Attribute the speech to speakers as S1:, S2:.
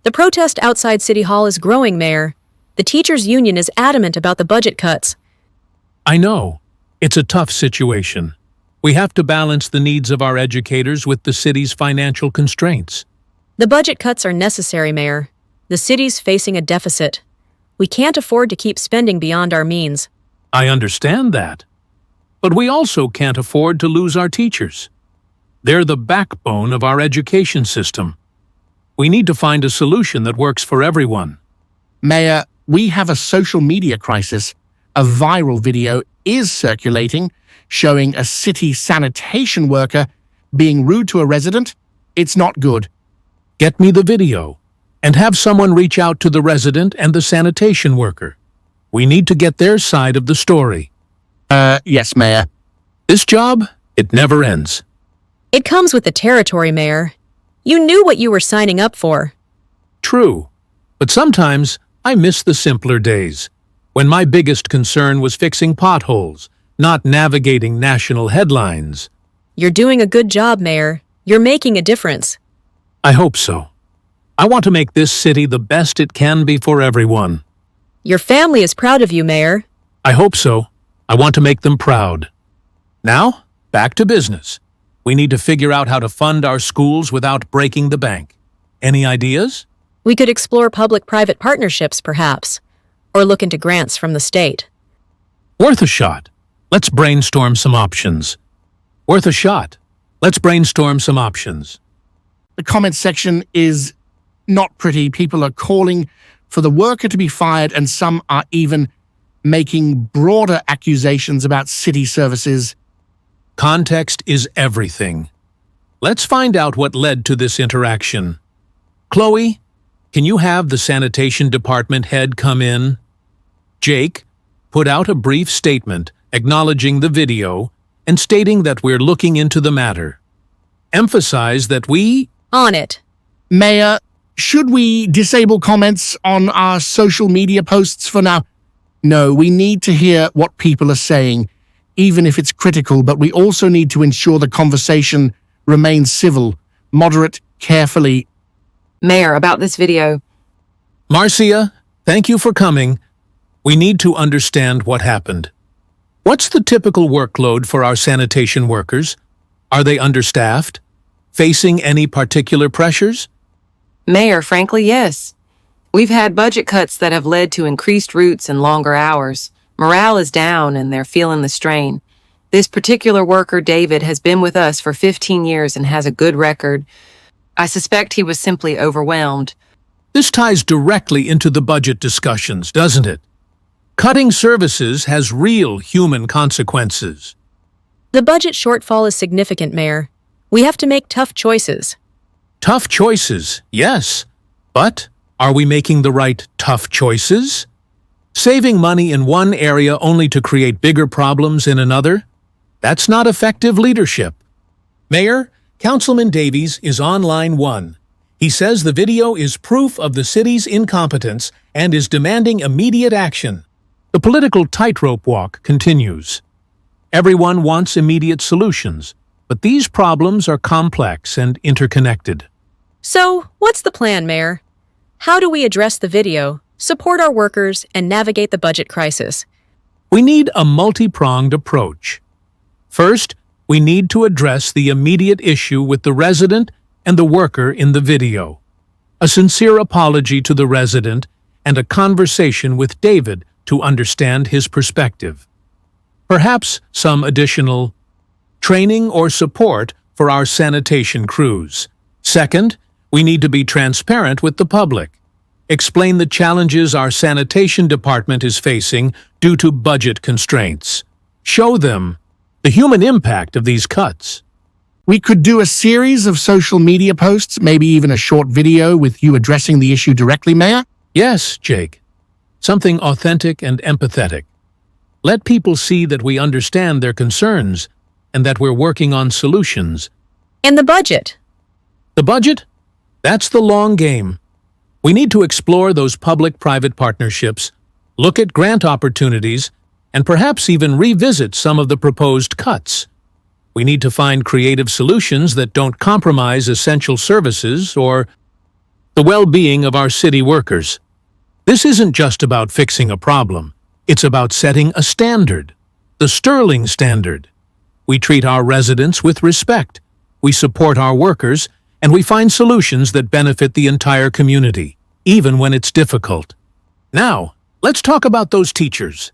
S1: The protest outside City Hall is growing, Mayor. The teachers' union is adamant about the budget cuts.
S2: I know. It's a tough situation. We have to balance the needs of our educators with the city's financial constraints.
S1: The budget cuts are necessary, Mayor. The city's facing a deficit. We can't afford to keep spending beyond our means.
S2: I understand that. But we also can't afford to lose our teachers. They're the backbone of our education system. We need to find a solution that works for everyone.
S3: Mayor, we have a social media crisis. A viral video is circulating showing a city sanitation worker being rude to a resident. It's not good.
S2: Get me the video, and have someone reach out to the resident and the sanitation worker. We need to get their side of the story.
S3: Yes, Mayor.
S2: This job, it never ends.
S1: It comes with the territory, Mayor. You knew what you were signing up for.
S2: True, but sometimes I miss the simpler days, when my biggest concern was fixing potholes, not navigating national headlines.
S1: You're doing a good job, Mayor. You're making a difference.
S2: I hope so. I want to make this city the best it can be for everyone.
S1: Your family is proud of you, Mayor.
S2: I hope so. I want to make them proud. Now, back to business. We need to figure out how to fund our schools without breaking the bank. Any ideas?
S1: We could explore public-private partnerships, perhaps, or look into grants from the state.
S2: Worth a shot. Let's brainstorm some options. Worth a shot. Let's brainstorm some options.
S3: The comment section is not pretty. People are calling for the worker to be fired, and some are even making broader accusations about city services.
S2: Context is everything. Let's find out what led to this interaction. Chloe, can you have the sanitation department head come in? Jake, put out a brief statement acknowledging the video and stating that we're looking into the matter. Emphasize that we...
S1: On it.
S3: Mayor, should we disable comments on our social media posts for now? No, we need to hear what people are saying, even if it's critical, but we also need to ensure the conversation remains civil, moderate, carefully.
S4: Mayor, about this video.
S2: Marcia, thank you for coming. We need to understand what happened. What's the typical workload for our sanitation workers? Are they understaffed? Facing any particular pressures?
S4: Mayor, frankly, yes. We've had budget cuts that have led to increased routes and longer hours. Morale is down and they're feeling the strain. This particular worker, David, has been with us for 15 years and has a good record. I suspect he was simply overwhelmed.
S2: This ties directly into the budget discussions, doesn't it? Cutting services has real human consequences.
S1: The budget shortfall is significant, Mayor. We have to make tough choices.
S2: Tough choices, yes. But are we making the right tough choices? Saving money in one area only to create bigger problems in another? That's not effective leadership. Mayor, Councilman Davies is on line 1. He says the video is proof of the city's incompetence and is demanding immediate action. The political tightrope walk continues. Everyone wants immediate solutions, but these problems are complex and interconnected.
S1: So, what's the plan, Mayor? How do we address the video, support our workers, and navigate the budget crisis?
S2: We need a multi-pronged approach. First, we need to address the immediate issue with the resident and the worker in the video. A sincere apology to the resident and a conversation with David to understand his perspective. Perhaps some additional training or support for our sanitation crews. Second, we need to be transparent with the public. Explain the challenges our sanitation department is facing due to budget constraints. Show them the human impact of these cuts.
S3: We could do a series of social media posts, maybe even a short video with you addressing the issue directly, Mayor?
S2: Yes, Jake. Something authentic and empathetic. Let people see that we understand their concerns and that we're working on solutions.
S1: And the budget?
S2: The budget? That's the long game. We need to explore those public-private partnerships, look at grant opportunities, and perhaps even revisit some of the proposed cuts. We need to find creative solutions that don't compromise essential services or... the well-being of our city workers. This isn't just about fixing a problem. It's about setting a standard, the Sterling standard. We treat our residents with respect, we support our workers, and we find solutions that benefit the entire community, even when it's difficult. Now, let's talk about those teachers.